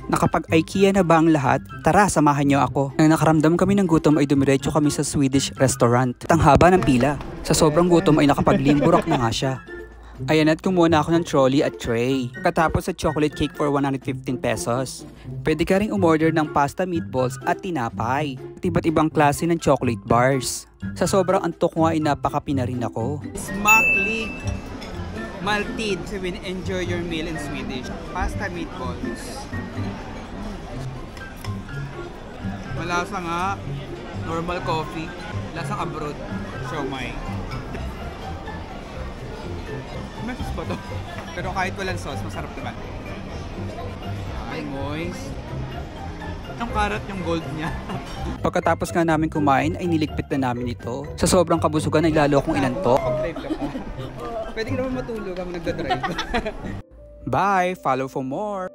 Nakapag-IKEA na ba ang lahat? Tara, samahan niyo ako. Nang nakaramdam kami ng gutom ay dumiretso kami sa Swedish restaurant. At ang haba ng pila. Sa sobrang gutom ay nakapaglimburak na nga siya. Ayan at kumuha na ako ng trolley at tray. Katapos sa chocolate cake for 115 pesos. Pwede ka ring umorder ng pasta, meatballs at tinapay. At iba't ibang klase ng chocolate bars. Sa sobrang antok nga ay napakapina rin ako. Smaklig Maltid. So enjoy your meal in Swedish. Pasta, meatballs. Malasa nga. Normal coffee. Lasang abroad. Siomai. May sauce ba to? Pero kahit walang sauce, masarap naman. Ay, moist. Yung karat yung gold niya. Pagkatapos nga namin kumain, ay niligpit na namin ito. Sa sobrang kabusugan, ay lalo akong inantok. Pwede ka naman matulog habang nagdadrive. Bye! Follow for more!